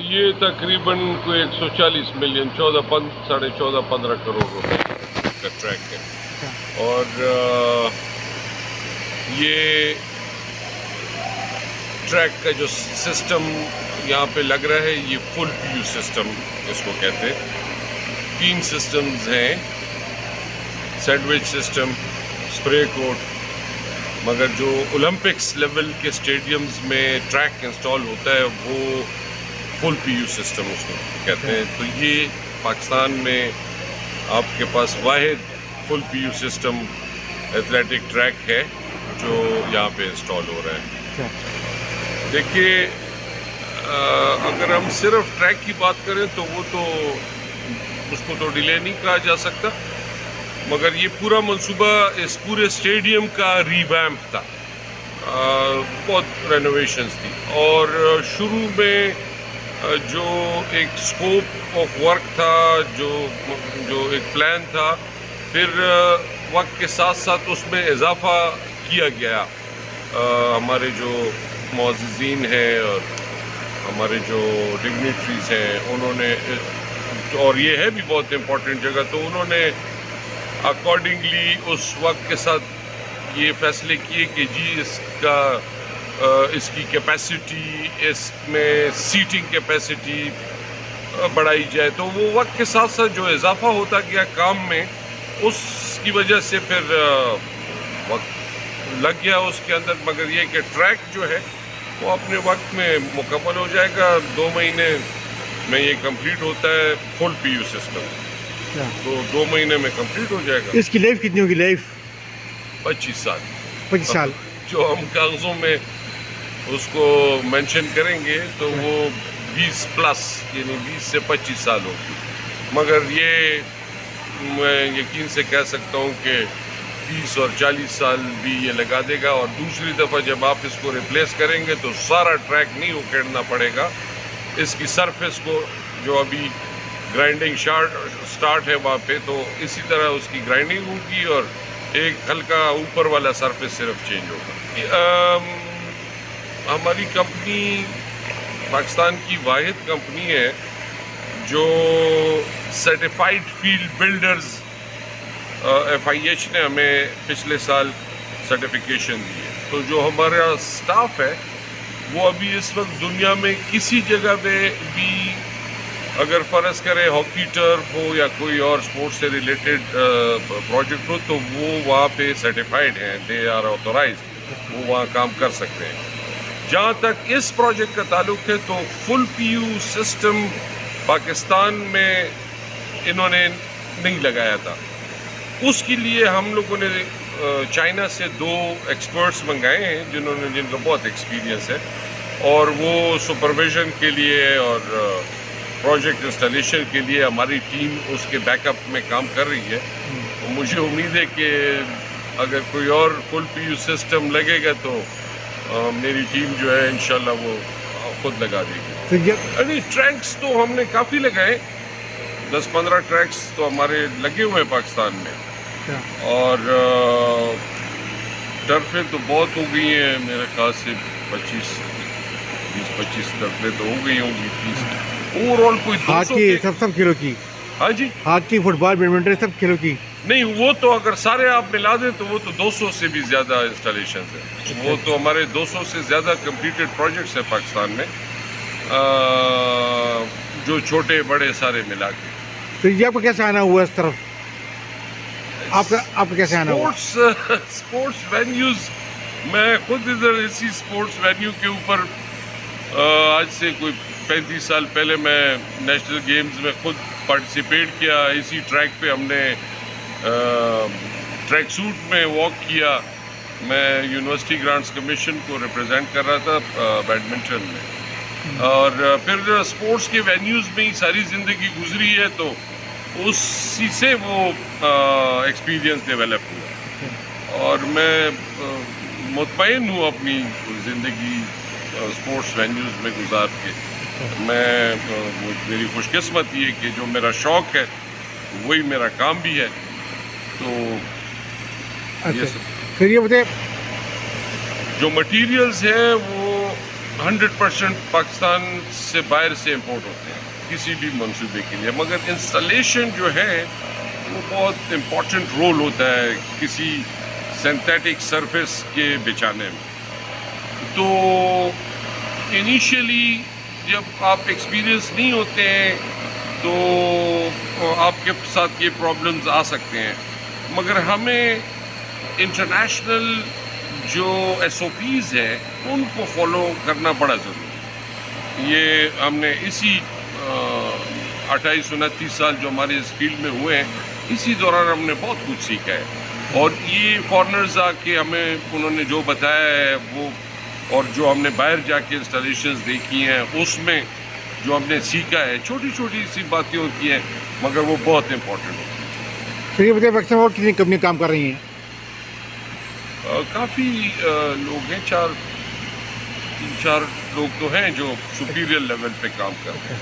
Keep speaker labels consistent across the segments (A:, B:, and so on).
A: یہ تقریباً کوئی 140 ملین 14.5-15 کروڑ روپے کا ٹریک ہے. اور یہ ٹریک کا جو سسٹم یہاں پہ لگ رہا ہے یہ فل پی یو سسٹم اس کو کہتے ہیں. 3 سسٹمز ہیں، سینڈوچ سسٹم، اسپرے کوٹ. مگر جو اولمپکس لیول کے اسٹیڈیمز میں ٹریک انسٹال ہوتا ہے وہ فل پی یو سسٹم اس کو کہتے ہیں. تو یہ پاکستان میں آپ کے پاس واحد full P U system athletic track ہے جو یہاں پہ انسٹال ہو رہا ہے. دیکھیے اگر ہم صرف ٹریک کی بات کریں تو وہ تو اس کو تو ڈیلے نہیں کہا جا سکتا، مگر یہ پورا منصوبہ اس پورے اسٹیڈیم کا ریویمپ تھا. بہت رینوویشنز تھی اور شروع میں جو ایک اسکوپ آف ورک تھا، جو ایک پلان تھا، پھر وقت کے ساتھ ساتھ اس میں اضافہ کیا گیا. ہمارے جو معززین ہیں اور ہمارے جو ڈگنیٹریز ہیں انہوں نے، اور یہ ہے بھی بہت امپورٹنٹ جگہ، تو انہوں نے اکارڈنگلی اس وقت کے ساتھ یہ فیصلے کیے کہ جی اس کی کیپیسٹی، اس میں سیٹنگ کیپیسٹی بڑھائی جائے. تو وہ وقت کے ساتھ ساتھ جو اضافہ ہوتا گیا کام میں، اس کی وجہ سے پھر وقت لگ گیا اس کے اندر. مگر یہ کہ ٹریک جو ہے وہ اپنے وقت میں مکمل ہو جائے گا. 2 مہینے میں یہ کمپلیٹ ہوتا ہے فل پی یو سسٹم، تو 2 مہینے میں کمپلیٹ ہو جائے گا.
B: اس کی لائف کتنی ہوگی؟ لائف
A: 25 سال.
B: 25 سال
A: جو ہم کاغذوں میں اس کو مینشن کریں گے تو وہ 20 پلس یعنی 20 سے 25 سال ہوگی. مگر یہ میں یقین سے کہہ سکتا ہوں کہ 30 اور 40 سال بھی یہ لگا دے گا. اور دوسری دفعہ جب آپ اس کو ریپلیس کریں گے تو سارا ٹریک نہیں اکھیڑنا پڑے گا. اس کی سرفیس کو جو ابھی گرائنڈنگ سٹارٹ ہے وہاں پہ، تو اسی طرح اس کی گرائنڈنگ ہوگی اور ایک ہلکا اوپر والا سرفیس صرف چینج ہوگا. ہماری کمپنی پاکستان کی واحد کمپنی ہے جو سرٹیفائیڈ فیلڈ بلڈرز FIH نے ہمیں پچھلے سال سرٹیفکیشن دی ہے. تو جو ہمارا سٹاف ہے وہ ابھی اس وقت دنیا میں کسی جگہ پہ بھی اگر فرض کرے ہاکی ٹرف ہو یا کوئی اور اسپورٹس سے ریلیٹڈ پروجیکٹ ہو تو وہ وہاں پہ سرٹیفائڈ ہیں، دے آر آتھورائزڈ، وہ وہاں کام کر سکتے ہیں. جہاں تک اس پروجیکٹ کا تعلق ہے تو فل پی یو سسٹم پاکستان میں انہوں نے نہیں لگایا تھا. اس کے لیے ہم لوگوں نے چائنا سے 2 ایکسپرٹس منگائے ہیں جن کا بہت ایکسپیرینس ہے، اور وہ سپرویژن کے لیے اور پروجیکٹ انسٹالیشن کے لیے ہماری ٹیم اس کے بیک اپ میں کام کر رہی ہے. مجھے امید ہے کہ اگر کوئی اور فل پی یو سسٹم لگے گا تو میری ٹیم جو ہے انشاءاللہ وہ خود لگا دے گی. یعنی ٹریکس تو ہم نے کافی لگائے، 10-15 ٹریکس تو ہمارے لگے ہوئے ہیں پاکستان میں. اور ٹرفیں تو بہت ہو گئی ہیں، میرے خیال سے 20-25 ٹرفیں تو ہو گئی ہوں گی. 30 اوور آل کوئی 200
B: ہاکی سب کھیلوں کی.
A: ہاں جی،
B: ہاکی، فٹ بال، بیڈمنٹن سب کھیلوں کی
A: نہیں، وہ تو اگر سارے آپ ملا دیں تو وہ تو 200 سے بھی زیادہ انسٹالیشنز ہیں. وہ تو ہمارے 200 سے زیادہ کمپلیٹڈ پروجیکٹس ہیں پاکستان میں، جو چھوٹے بڑے سارے ملا کے.
B: پھر یہ آپ کو کیسے آنا ہوا اس طرف؟ آپ کا کیسے آنا ہوا؟
A: اسپورٹس وینیوز، میں خود ادھر اسی اسپورٹس وینیو کے اوپر آج سے کوئی 35 سال پہلے میں نیشنل گیمز میں خود پارٹیسپیٹ کیا. اسی ٹریک پہ ہم نے ٹریک سوٹ میں واک کیا. میں یونیورسٹی گرانٹس کمیشن کو ریپرزینٹ کر رہا تھا بیڈمنٹن میں، اور پھر اسپورٹس کے وینیوز میں ہی ساری زندگی گزری ہے، تو اسی سے وہ ایکسپیرینس ڈیولپ ہوا. اور میں مطمئن ہوں اپنی زندگی اسپورٹس وینیوز میں گزار کے. میری خوش قسمتی ہے کہ جو میرا شوق ہے وہی میرا کام بھی ہے. تو یہ سب
B: پھر یہ بتائیں،
A: جو مٹیریلز ہیں وہ 100% پاکستان سے باہر سے امپورٹ ہوتے ہیں کسی بھی منصوبے کے لیے، مگر انسٹالیشن جو ہے وہ بہت امپورٹنٹ رول ہوتا ہے کسی سنتھیٹک سرفیس کے بچانے میں. تو انیشیلی جب آپ ایکسپیرئنس نہیں ہوتے ہیں تو آپ کے ساتھ یہ پرابلمز آ سکتے ہیں، مگر ہمیں انٹرنیشنل جو ایس او پیز ہے ان کو فالو کرنا بڑا ضروری ہے. یہ ہم نے اسی 28-29 سال جو ہمارے اس فیلڈ میں ہوئے ہیں، اسی دوران ہم نے بہت کچھ سیکھا ہے. اور یہ فارنرز آ کے ہمیں انہوں نے جو بتایا ہے وہ، اور جو ہم نے باہر جا کے انسٹالیشنز دیکھی ہیں اس میں جو ہم نے سیکھا ہے، چھوٹی چھوٹی سی باتیں ہوتی ہیں مگر وہ بہت امپورٹنٹ ہوتی ہیں.
B: پھر یہ بتائیے پاکستان اور کتنی کمپنی کام کر رہی ہیں؟
A: کافی لوگ ہیں، 3-4 لوگ تو ہیں جو سپیریئر لیول پہ کام کر رہے ہیں.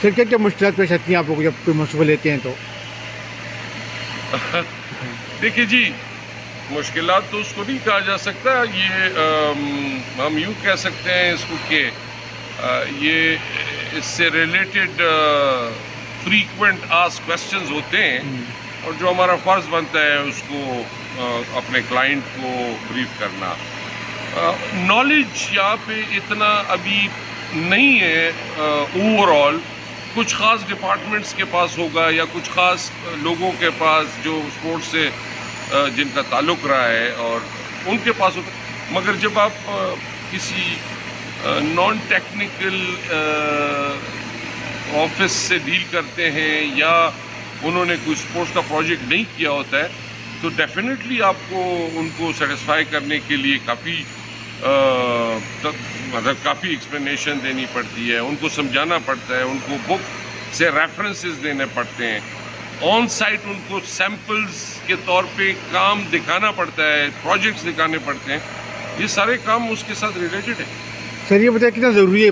B: پھر کیا کیا مشکلات پیش آتی ہیں آپ لوگ جب کوئی منصوبہ لیتے ہیں تو؟
A: دیکھیے جی، مشکلات تو اس کو نہیں کہا جا سکتا، یہ ہم یوں کہہ سکتے ہیں اس کو کہ یہ اس سے ریلیٹڈ فریکوینٹ آسک کویسچنز ہوتے ہیں، اور جو ہمارا فرض بنتا ہے اس کو اپنے کلائنٹ کو بریف کرنا. نالج یہاں پہ اتنا ابھی نہیں ہے اوور آل. کچھ خاص ڈپارٹمنٹس کے پاس ہوگا یا کچھ خاص لوگوں کے پاس جو اسپورٹس سے جن کا تعلق رہا ہے اور ان کے پاس ہوتا، مگر جب آپ کسی نان ٹیکنیکل آفس سے ڈیل کرتے ہیں یا انہوں نے کوئی اسپورٹس کا پروجیکٹ نہیں کیا ہوتا ہے تو ڈیفینیٹلی آپ کو ان کو سیٹسفائی کرنے کے لیے کافی ایکسپلینیشن دینی پڑتی ہے، ان کو سمجھانا پڑتا ہے، ان کو بک سے ریفرنسز دینے پڑتے ہیں، آن سائٹ ان کو سیمپلز کے طور پہ کام دکھانا پڑتا ہے، پروجیکٹس دکھانے پڑتے ہیں. یہ سارے کام اس کے ساتھ ریلیٹڈ ہے.
B: سر یہ بتائیں کتنا ضروری ہے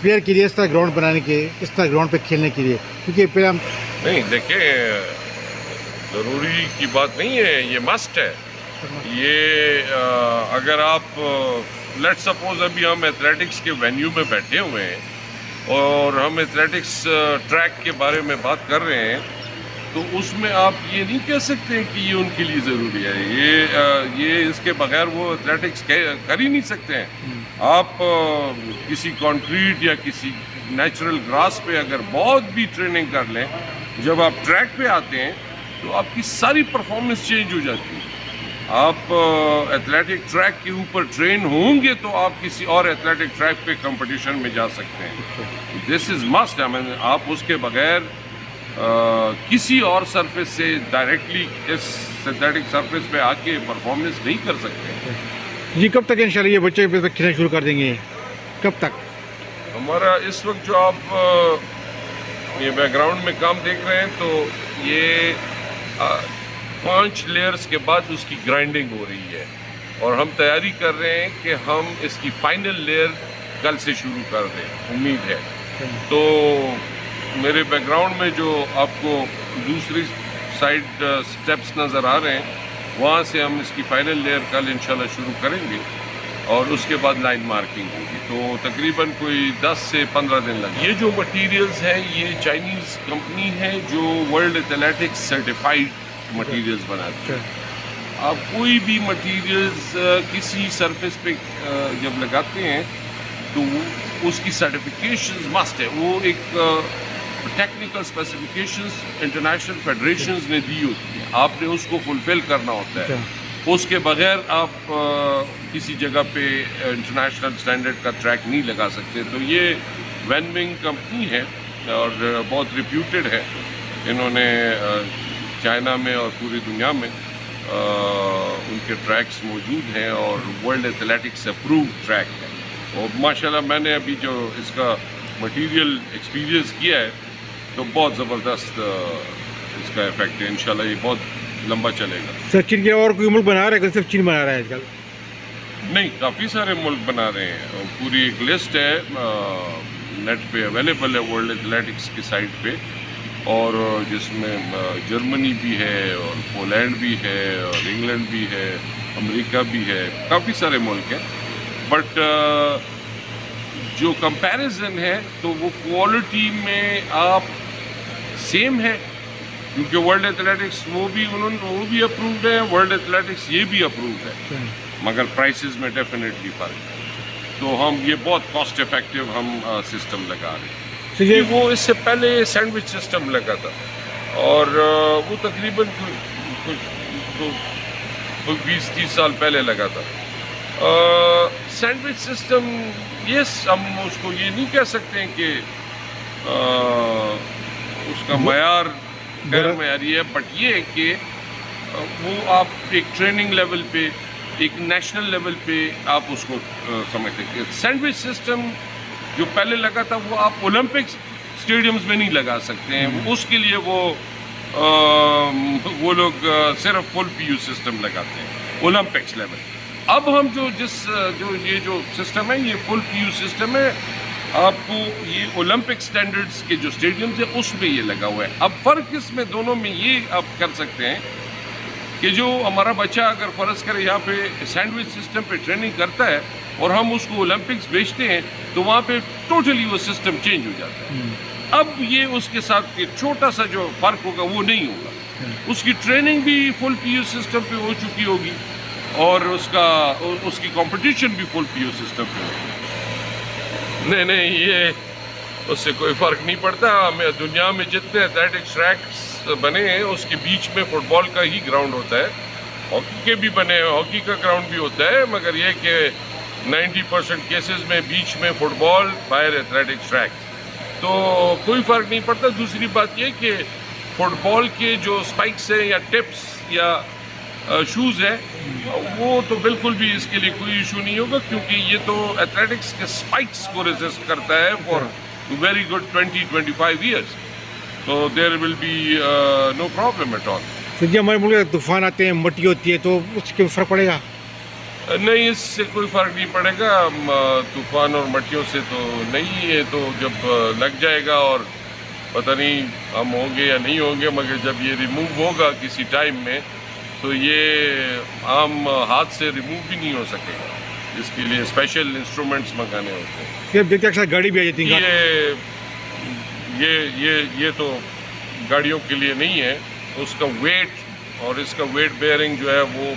B: پلیئر کے لیے اس طرح گراؤنڈ بنانے کے، اس طرح گراؤنڈ پہ کھیلنے کے لیے؟ کیونکہ پہلے ہم
A: نہیں، دیکھیں ضروری کی بات نہیں ہے، یہ مسٹ ہے. یہ اگر آپ لیٹ سپوز ابھی ہم ایتھلیٹکس کے وینیو میں بیٹھے ہوئے ہیں اور ہم ایتھلیٹکس ٹریک کے بارے میں بات کر رہے ہیں تو اس میں آپ یہ نہیں کہہ سکتے کہ یہ ان کے لیے ضروری ہے. یہ اس کے بغیر وہ ایتھلیٹکس کر ہی نہیں سکتے ہیں. آپ کسی کانکریٹ یا کسی نیچرل گراس پہ اگر بہت بھی ٹریننگ کر لیں، جب آپ ٹریک پہ آتے ہیں تو آپ کی ساری پرفارمنس چینج ہو جاتی ہے. آپ ایتھلیٹک ٹریک کے اوپر ٹرین ہوں گے تو آپ کسی اور ایتھلیٹک ٹریک پہ کمپٹیشن میں جا سکتے ہیں. دس از مسٹ. آپ اس کے بغیر کسی اور سرفیس سے ڈائریکٹلی اس سنتھیٹک سرفیس پہ آ کے پرفارمنس نہیں کر سکتے.
B: جی کب تک انشاءاللہ یہ بچے کھیلنا شروع کر دیں گے؟ کب تک؟
A: ہمارا اس وقت جو آپ یہ بیک گراؤنڈ میں کام دیکھ رہے ہیں تو یہ 5 لیئرز کے بعد اس کی گرائنڈنگ ہو رہی ہے اور ہم تیاری کر رہے ہیں کہ ہم اس کی فائنل لیئر کل سے شروع کر دیں، امید ہے. تو میرے بیک گراؤنڈ میں جو آپ کو دوسری سائڈ سٹیپس نظر آ رہے ہیں وہاں سے ہم اس کی فائنل لیئر کل انشاءاللہ شروع کریں گے اور اس کے بعد لائن مارکنگ ہوگی. تو تقریباً کوئی 10 سے 15 دن لگے. یہ جو مٹیریلز ہیں یہ چائنیز کمپنی ہے جو ورلڈ ایتھلیٹکس سرٹیفائڈ مٹیریلز بناتی ہے. آپ کوئی بھی مٹیریلز کسی سرفیس پہ جب لگاتے ہیں تو اس کی سرٹیفکیشنز مسٹ ہے. وہ ایک ٹیکنیکل اسپیسیفکیشنز انٹرنیشنل فیڈریشنز نے دی ہوتی ہے، آپ نے اس کو فلفل کرنا ہوتا ہے. اس کے بغیر آپ کسی جگہ پہ انٹرنیشنل اسٹینڈرڈ کا ٹریک نہیں لگا سکتے. تو یہ وین ونگ کمپنی ہے اور بہت ریپیوٹیڈ ہے. انہوں نے چائنا میں اور پوری دنیا میں ان کے ٹریکس موجود ہیں اور ورلڈ ایتھلیٹکس اپرووڈ ٹریک ہے. اور ماشاءاللہ میں نے ابھی جو اس کا مٹیریل ایکسپیرینس کیا ہے تو بہت زبردست اس کا افیکٹ ہے. انشاءاللہ یہ بہت لمبا چلے گا.
B: سر چین کے اور کوئی ملک بنا رہا ہے کہ صرف چین بنا رہا ہے آج کل؟
A: نہیں، کافی سارے ملک بنا رہے ہیں. پوری ایک لسٹ ہے نیٹ پہ اویلیبل ہے ورلڈ ایتھلیٹکس کی سائٹ پہ، اور جس میں جرمنی بھی ہے اور پولینڈ بھی ہے اور انگلینڈ بھی ہے، امریکہ بھی ہے، کافی سارے ملک ہیں. بٹ جو کمپیریزن ہے تو وہ کوالٹی میں آپ سیم ہے، کیونکہ ورلڈ ایتھلیٹکس وہ بھی اپرووڈ ہے، ورلڈ ایتھلیٹکس یہ بھی اپرووڈ ہے، مگر پرائسز میں ڈیفینیٹلی فرق ہے. تو ہم یہ بہت کاسٹ افیکٹو ہم سسٹم لگا رہے ہیں.
B: تو یہ
A: وہ اس سے پہلے سینڈوچ سسٹم لگا تھا اور وہ تقریباً کچھ 20-30 سال پہلے لگا تھا. سینڈوچ سسٹم یس ہم اس کو یہ نہیں کہہ سکتے ہیں کہ اس کا معیار غیر معیاری ہے، بٹ یہ کہ وہ آپ ایک ٹریننگ لیول پہ، ایک نیشنل لیول پہ آپ اس کو سمجھتے ہیں. سینڈوچ سسٹم جو پہلے لگا تھا وہ آپ اولمپکس اسٹیڈیمز میں نہیں لگا سکتے ہیں، اس کے لیے وہ لوگ صرف فل پی یو سسٹم لگاتے ہیں اولمپکس لیول. اب ہم جو یہ جو سسٹم ہے یہ فل پی یو سسٹم ہے، آپ کو یہ اولمپک سٹینڈرڈز کے جو اسٹیڈیمز ہیں اس میں یہ لگا ہوا ہے. اب فرق اس میں دونوں میں یہ آپ کر سکتے ہیں کہ جو ہمارا بچہ اگر فرض کرے یہاں پہ سینڈوچ سسٹم پہ ٹریننگ کرتا ہے اور ہم اس کو اولمپکس بھیجتے ہیں تو وہاں پہ ٹوٹلی وہ سسٹم چینج ہو جاتا ہے. اب یہ اس کے ساتھ چھوٹا سا جو فرق ہوگا وہ نہیں ہوگا، اس کی ٹریننگ بھی فل پی یو سسٹم پہ ہو چکی ہوگی اور اس کی کمپٹیشن بھی فل پی یو سسٹم پہ ہوگی. نہیں یہ اس سے کوئی فرق نہیں پڑتا. ہمیں دنیا میں جتنے ایتھلیٹکس ٹریکس بنے ہیں اس کے بیچ میں فٹ بال کا ہی گراؤنڈ ہوتا ہے، ہاکی کے بھی بنے ہیں، ہاکی کا گراؤنڈ بھی ہوتا ہے، مگر یہ کہ 90% کیسز میں بیچ میں فٹ بال، باہر ایتھلیٹکس ٹریک، تو کوئی فرق نہیں پڑتا. دوسری بات یہ کہ فٹ بال کے جو اسپائکس ہیں یا ٹپس یا شوز ہیں وہ تو بالکل بھی اس کے لیے کوئی ایشو نہیں ہوگا، کیونکہ یہ تو ایتھلیٹکس کے اسپائکس کو ریزسٹ کرتا ہے فار ویری گڈ 20-25 ایئرس، تو there will be no problem at all.
B: Sir ji ہمارے ملک میں طوفان آتے ہیں، مٹی ہوتی ہے، تو اس کے فرق پڑے گا؟
A: نہیں، اس سے کوئی فرق نہیں پڑے گا. طوفان اور مٹیوں سے تو نہیں ہے، تو جب لگ جائے گا اور پتہ نہیں ہم ہوں گے یا نہیں ہوں گے، مگر جب یہ ریموو ہوگا کسی ٹائم میں تو یہ عام ہاتھ سے ریموو بھی نہیں ہو سکے گا. اس کے لیے اسپیشل انسٹرومنٹس منگانے ہوتے ہیں.
B: پھر دیکھتے اکثر گاڑی بھی آ جاتی ہے.
A: یہ تو گاڑیوں کے لیے نہیں ہے. اس کا ویٹ اور اس کا ویٹ بیئرنگ جو ہے وہ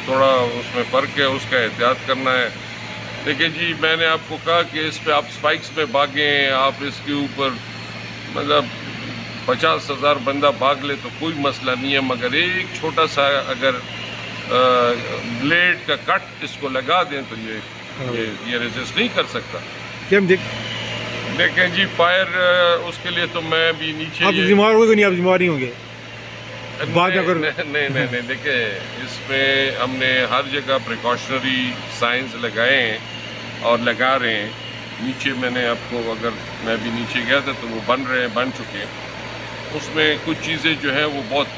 A: تھوڑا اس میں فرق ہے، اس کا احتیاط کرنا ہے. دیکھیں جی میں نے آپ کو کہا کہ اس پہ آپ اسپائکس میں بھاگیں، آپ اس کے اوپر مطلب 50,000 بندہ بھاگ لے تو کوئی مسئلہ نہیں ہے، مگر ایک چھوٹا سا اگر بلیڈ کا کٹ اس کو لگا دیں تو یہ ریزسٹ نہیں کر سکتا. دیکھیں جی فائر اس کے لیے تو میں بھی نیچے
B: آپ ذمہ دار ہوگے؟ نہیں آپ ذمہ دار نہیں ہوں گے؟
A: نہیں دیکھیں اس میں ہم نے ہر جگہ پریکاشنری سائنس لگائے ہیں اور لگا رہے ہیں. نیچے میں نے آپ کو اگر میں بھی نیچے گیا تھا تو وہ بن چکے ہیں. اس میں کچھ چیزیں جو ہیں وہ بہت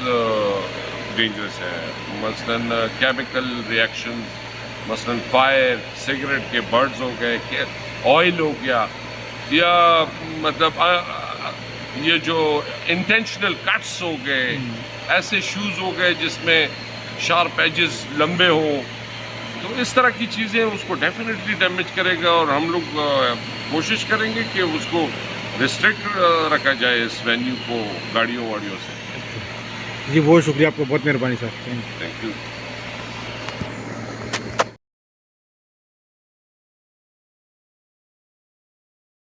A: ڈینجرس ہیں، مثلاً کیمیکل ریئیکشنز، مثلاً فائر، سگریٹ کے برڈز ہو گئے، آئل ہو گیا، یا مطلب یہ جو انٹینشنل کٹس ہو گئے، ایسے شوز ہو گئے جس میں شارپ ایجز لمبے ہوں، تو اس طرح کی چیزیں اس کو ڈیفینیٹلی ڈیمیج کرے گا. اور ہم لوگ کوشش کریں گے کہ اس کو ریسٹرکٹ رکھا جائے اس وینیو کو گاڑیوں سے.
B: جی بہت شکریہ آپ کو، بہت مہربانی سر.
A: Thank you.